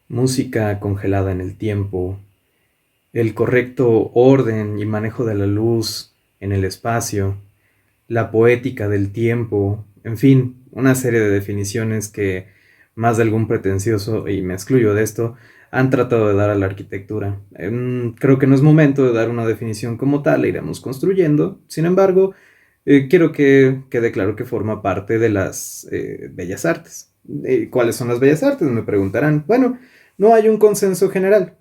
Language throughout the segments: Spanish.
música congelada en el tiempo, el correcto orden y manejo de la luz en el espacio, la poética del tiempo, en fin, una serie de definiciones que más de algún pretencioso, y me excluyo de esto, han tratado de dar a la arquitectura. Creo que no es momento de dar una definición como tal, la iremos construyendo. Sin embargo, quiero que quede claro que forma parte de las bellas artes. ¿Cuáles son las bellas artes? Me preguntarán. Bueno, no hay un consenso general.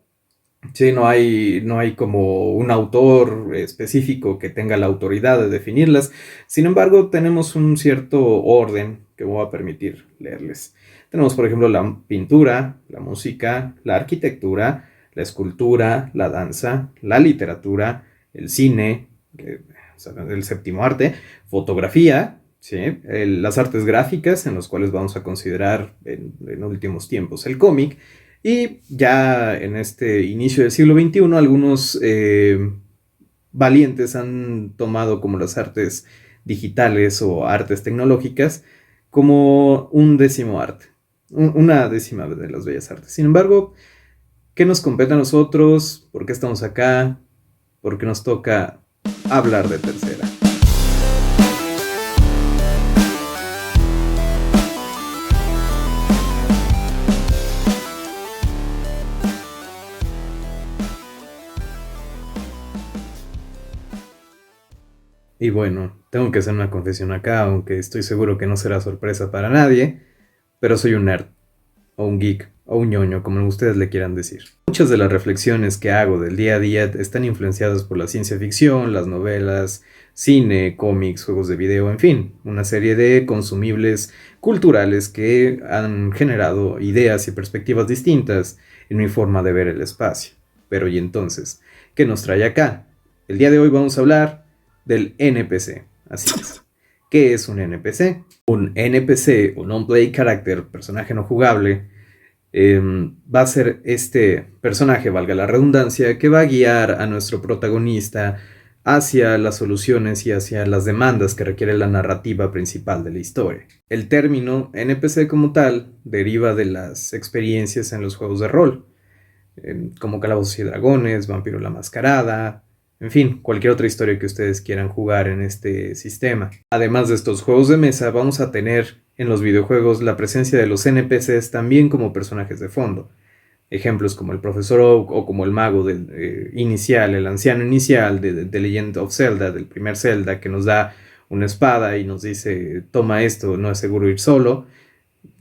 Sí, no hay como un autor específico que tenga la autoridad de definirlas. Sin embargo, tenemos un cierto orden que me voy a permitir leerles. Tenemos, por ejemplo, la pintura, la música, la arquitectura, la escultura, la danza, la literatura, el cine, o sea, el séptimo arte, fotografía, ¿sí? Las artes gráficas, en las cuales vamos a considerar en últimos tiempos el cómic, y ya en este inicio del siglo XXI, algunos valientes han tomado como las artes digitales o artes tecnológicas como un décimo arte, una décima de las bellas artes. Sin embargo, ¿qué nos compete a nosotros? ¿Por qué estamos acá? ¿Por qué nos toca hablar de tercera? Y bueno, tengo que hacer una confesión acá, aunque estoy seguro que no será sorpresa para nadie, pero soy un nerd, o un geek, o un ñoño, como ustedes le quieran decir. Muchas de las reflexiones que hago del día a día están influenciadas por la ciencia ficción, las novelas, cine, cómics, juegos de video, en fin, una serie de consumibles culturales que han generado ideas y perspectivas distintas en mi forma de ver el espacio. Pero y entonces, ¿qué nos trae acá? El día de hoy vamos a hablar del NPC. Así es. ¿Qué es un NPC? Un NPC, o Non-Play Character, personaje no jugable, va a ser este personaje, valga la redundancia, que va a guiar a nuestro protagonista hacia las soluciones y hacia las demandas que requiere la narrativa principal de la historia. El término NPC como tal deriva de las experiencias en los juegos de rol, como Calabozos y Dragones, Vampiro la Mascarada, en fin, cualquier otra historia que ustedes quieran jugar en este sistema. Además de estos juegos de mesa, vamos a tener en los videojuegos la presencia de los NPCs también como personajes de fondo. Ejemplos como el Profesor Oak o como el mago del, inicial, el anciano inicial de Legend of Zelda, del primer Zelda, que nos da una espada y nos dice, toma esto, no es seguro ir solo,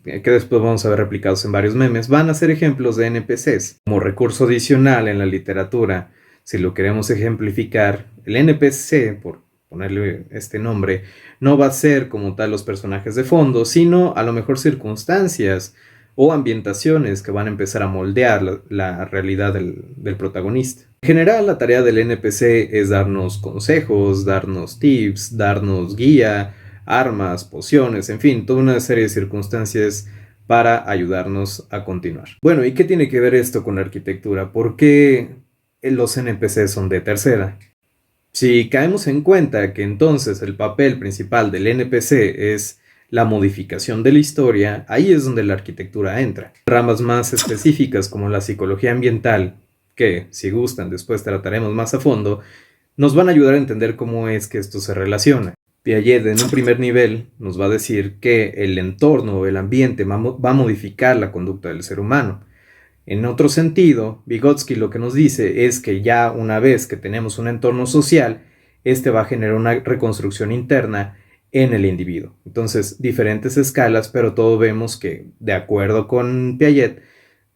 que después vamos a ver replicados en varios memes, van a ser ejemplos de NPCs. Como recurso adicional en la literatura, si lo queremos ejemplificar, el NPC, por ponerle este nombre, no va a ser como tal los personajes de fondo, sino a lo mejor circunstancias o ambientaciones que van a empezar a moldear la realidad del protagonista. En general, la tarea del NPC es darnos consejos, darnos tips, darnos guía, armas, pociones, en fin, toda una serie de circunstancias para ayudarnos a continuar. Bueno, ¿y qué tiene que ver esto con la arquitectura? ¿Por qué los NPCs son de tercera? Si caemos en cuenta que entonces el papel principal del NPC es la modificación de la historia, ahí es donde la arquitectura entra. Ramas más específicas como la psicología ambiental, que si gustan después trataremos más a fondo, nos van a ayudar a entender cómo es que esto se relaciona. Piaget en un primer nivel nos va a decir que el entorno o el ambiente va a modificar la conducta del ser humano. En otro sentido, Vygotsky lo que nos dice es que ya una vez que tenemos un entorno social, este va a generar una reconstrucción interna en el individuo. Entonces, diferentes escalas, pero todo vemos que, de acuerdo con Piaget,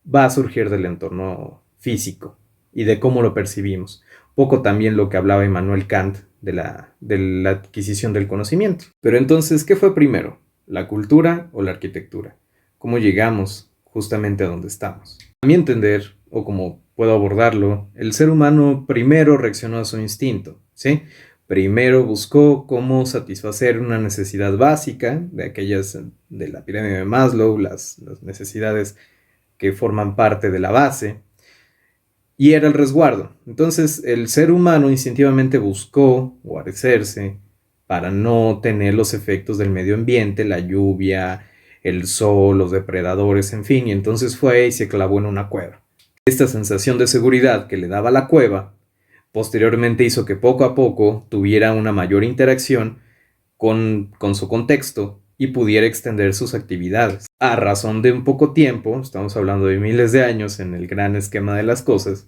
va a surgir del entorno físico y de cómo lo percibimos. Poco también lo que hablaba Immanuel Kant de la adquisición del conocimiento. Pero entonces, ¿qué fue primero? ¿La cultura o la arquitectura? ¿Cómo llegamos justamente a donde estamos? A mi entender, o como puedo abordarlo, el ser humano primero reaccionó a su instinto, ¿sí? Primero buscó cómo satisfacer una necesidad básica, de aquellas de la pirámide de Maslow, las necesidades que forman parte de la base, y era el resguardo. Entonces el ser humano instintivamente buscó guarecerse para no tener los efectos del medio ambiente, la lluvia, el sol, los depredadores, en fin, y entonces fue y se clavó en una cueva. Esta sensación de seguridad que le daba la cueva, posteriormente hizo que poco a poco tuviera una mayor interacción con su contexto y pudiera extender sus actividades. A razón de un poco tiempo, estamos hablando de miles de años en el gran esquema de las cosas,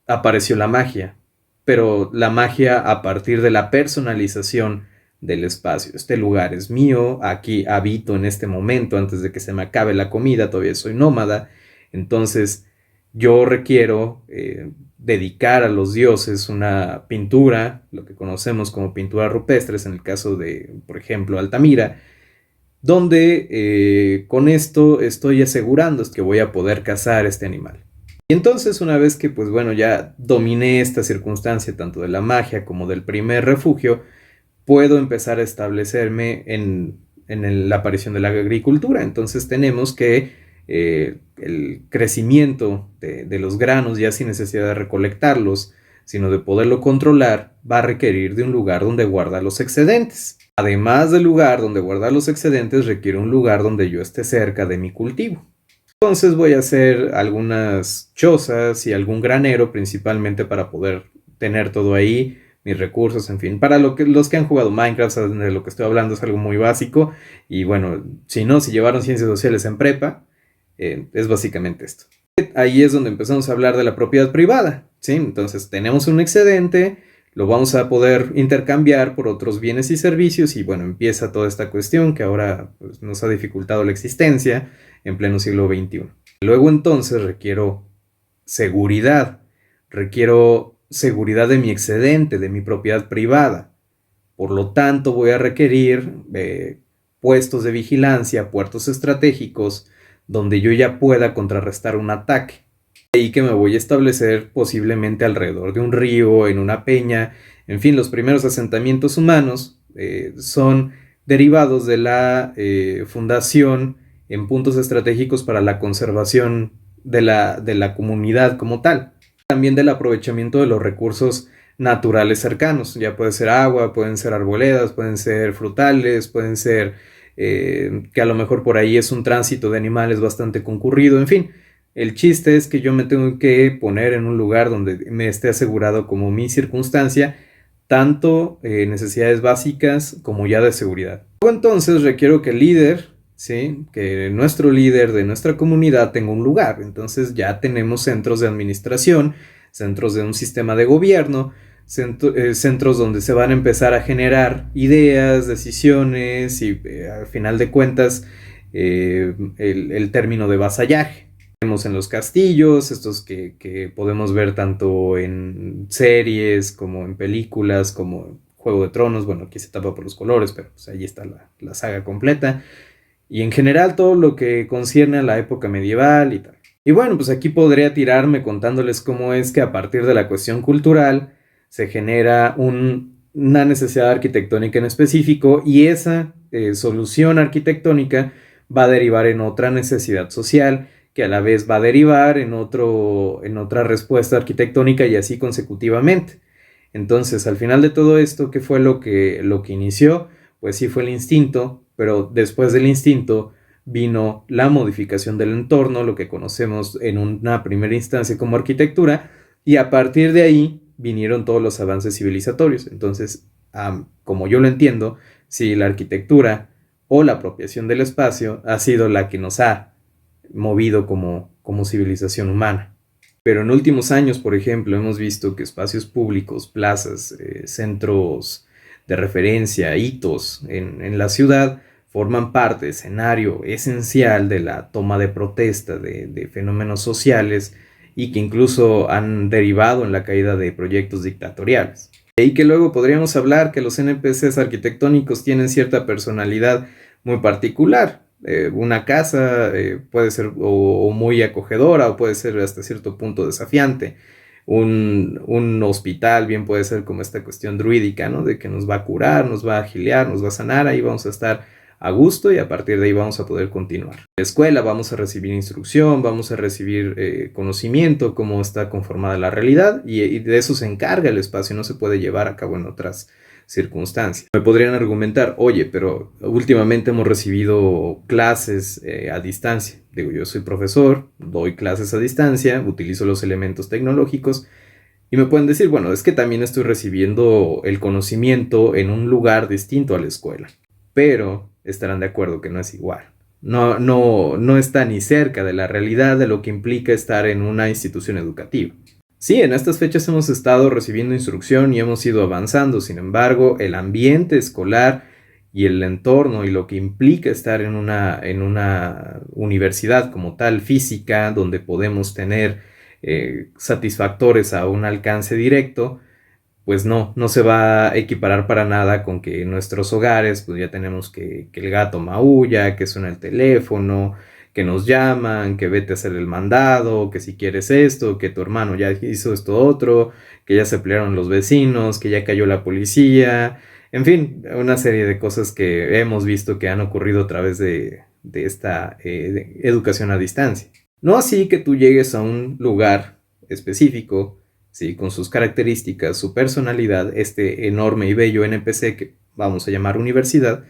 apareció la magia, pero la magia a partir de la personalización del espacio. Este lugar es mío, aquí habito en este momento antes de que se me acabe la comida, todavía soy nómada, entonces yo requiero dedicar a los dioses una pintura, lo que conocemos como pinturas rupestres, en el caso de, por ejemplo, Altamira, donde con esto estoy asegurando que voy a poder cazar este animal. Y entonces una vez que pues bueno ya dominé esta circunstancia tanto de la magia como del primer refugio, puedo empezar a establecerme en la aparición de la agricultura. Entonces tenemos que el crecimiento de los granos, ya sin necesidad de recolectarlos, sino de poderlo controlar, va a requerir de un lugar donde guardar los excedentes. Además del lugar donde guardar los excedentes, requiere un lugar donde yo esté cerca de mi cultivo. Entonces voy a hacer algunas chozas y algún granero, principalmente para poder tener todo ahí, mis recursos, en fin. Para los que han jugado Minecraft, saben de lo que estoy hablando, es algo muy básico. Y bueno, si llevaron ciencias sociales en prepa, es básicamente esto. Ahí es donde empezamos a hablar de la propiedad privada, ¿sí? Entonces tenemos un excedente, lo vamos a poder intercambiar por otros bienes y servicios y bueno, empieza toda esta cuestión que ahora pues, nos ha dificultado la existencia en pleno siglo XXI. Luego entonces requiero seguridad de mi excedente, de mi propiedad privada. Por lo tanto voy a requerir puestos de vigilancia, puertos estratégicos, donde yo ya pueda contrarrestar un ataque. De ahí que me voy a establecer posiblemente alrededor de un río, en una peña, en fin, los primeros asentamientos humanos son derivados de la fundación en puntos estratégicos para la conservación de la comunidad como tal. También del aprovechamiento de los recursos naturales cercanos, ya puede ser agua, pueden ser arboledas, pueden ser frutales, pueden ser que a lo mejor por ahí es un tránsito de animales bastante concurrido, en fin. El chiste es que yo me tengo que poner en un lugar donde me esté asegurado como mi circunstancia, tanto necesidades básicas como ya de seguridad. Luego entonces requiero que el líder, ¿sí? Que nuestro líder de nuestra comunidad tenga un lugar. Entonces ya tenemos centros de administración, centros de un sistema de gobierno, centros donde se van a empezar a generar ideas, decisiones y al final de cuentas el término de vasallaje. Tenemos en los castillos, estos que podemos ver tanto en series como en películas, como Juego de Tronos. Bueno, aquí se tapa por los colores, pero pues ahí está la saga completa. Y en general todo lo que concierne a la época medieval y tal. Y bueno, pues aquí podría tirarme contándoles cómo es que a partir de la cuestión cultural se genera una necesidad arquitectónica en específico y esa solución arquitectónica va a derivar en otra necesidad social que a la vez va a derivar en otra respuesta arquitectónica y así consecutivamente. Entonces, al final de todo esto, ¿qué fue lo que inició? Pues sí fue el instinto, pero después del instinto vino la modificación del entorno, lo que conocemos en una primera instancia como arquitectura, y a partir de ahí vinieron todos los avances civilizatorios. Entonces, como yo lo entiendo, si la arquitectura o la apropiación del espacio ha sido la que nos ha movido como civilización humana. Pero en últimos años, por ejemplo, hemos visto que espacios públicos, plazas, centros de referencia, hitos en la ciudad forman parte, escenario esencial de la toma de protesta de fenómenos sociales y que incluso han derivado en la caída de proyectos dictatoriales. De ahí que luego podríamos hablar que los NPCs arquitectónicos tienen cierta personalidad muy particular. Una casa puede ser o muy acogedora o puede ser hasta cierto punto desafiante. Un hospital bien puede ser como esta cuestión druídica, ¿no? De que nos va a curar, nos va a agiliar, nos va a sanar, ahí vamos a estar a gusto y a partir de ahí vamos a poder continuar. En la escuela vamos a recibir instrucción, vamos a recibir conocimiento, cómo está conformada la realidad y de eso se encarga el espacio, no se puede llevar a cabo en otras circunstancia. Me podrían argumentar, oye, pero últimamente hemos recibido clases a distancia. Digo, yo soy profesor, doy clases a distancia, utilizo los elementos tecnológicos y me pueden decir, bueno, es que también estoy recibiendo el conocimiento en un lugar distinto a la escuela. Pero estarán de acuerdo que no es igual. No está ni cerca de la realidad de lo que implica estar en una institución educativa. Sí, en estas fechas hemos estado recibiendo instrucción y hemos ido avanzando. Sin embargo, el ambiente escolar y el entorno y lo que implica estar en una universidad como tal física, donde podemos tener satisfactores a un alcance directo, pues no se va a equiparar para nada con que en nuestros hogares pues ya tenemos que el gato maulla, que suena el teléfono, que nos llaman, que vete a hacer el mandado, que si quieres esto, que tu hermano ya hizo esto otro, que ya se pelearon los vecinos, que ya cayó la policía, en fin, una serie de cosas que hemos visto que han ocurrido a través de esta educación a distancia. No así que tú llegues a un lugar específico, ¿sí? Con sus características, su personalidad, este enorme y bello NPC que vamos a llamar universidad,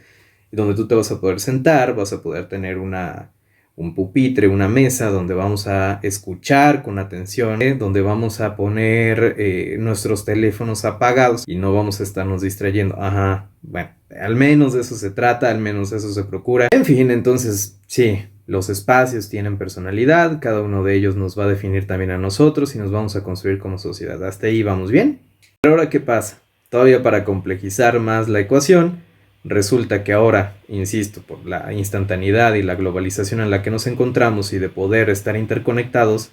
donde tú te vas a poder sentar, vas a poder tener un pupitre, una mesa donde vamos a escuchar con atención, donde vamos a poner nuestros teléfonos apagados y no vamos a estarnos distrayendo. Ajá, bueno, al menos de eso se trata, al menos de eso se procura. En fin, entonces, sí, los espacios tienen personalidad, cada uno de ellos nos va a definir también a nosotros y nos vamos a construir como sociedad. ¿Hasta ahí vamos bien? Pero ahora, ¿qué pasa? Todavía para complejizar más la ecuación, resulta que ahora, insisto, por la instantaneidad y la globalización en la que nos encontramos y de poder estar interconectados,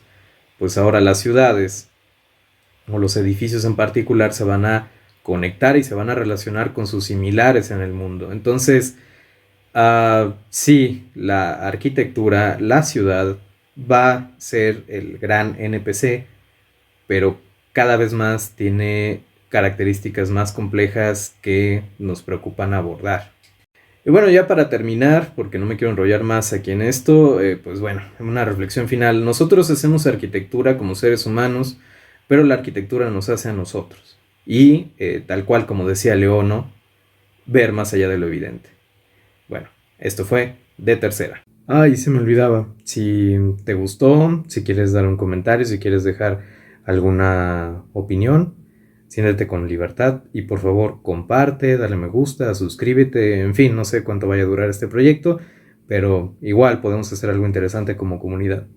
pues ahora las ciudades o los edificios en particular se van a conectar y se van a relacionar con sus similares en el mundo. Entonces, sí, la arquitectura, la ciudad va a ser el gran NPC, pero cada vez más tiene características más complejas que nos preocupan abordar. Y bueno, ya para terminar, porque no me quiero enrollar más aquí en esto, pues bueno, una reflexión final. Nosotros hacemos arquitectura como seres humanos, pero la arquitectura nos hace a nosotros. Y tal cual como decía Leono, ver más allá de lo evidente. Bueno, esto fue De Tercera. Ay, se me olvidaba. Si te gustó, si quieres dar un comentario, si quieres dejar alguna opinión, siéntete con libertad y por favor comparte, dale me gusta, suscríbete, en fin, no sé cuánto vaya a durar este proyecto, pero igual podemos hacer algo interesante como comunidad.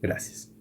Gracias.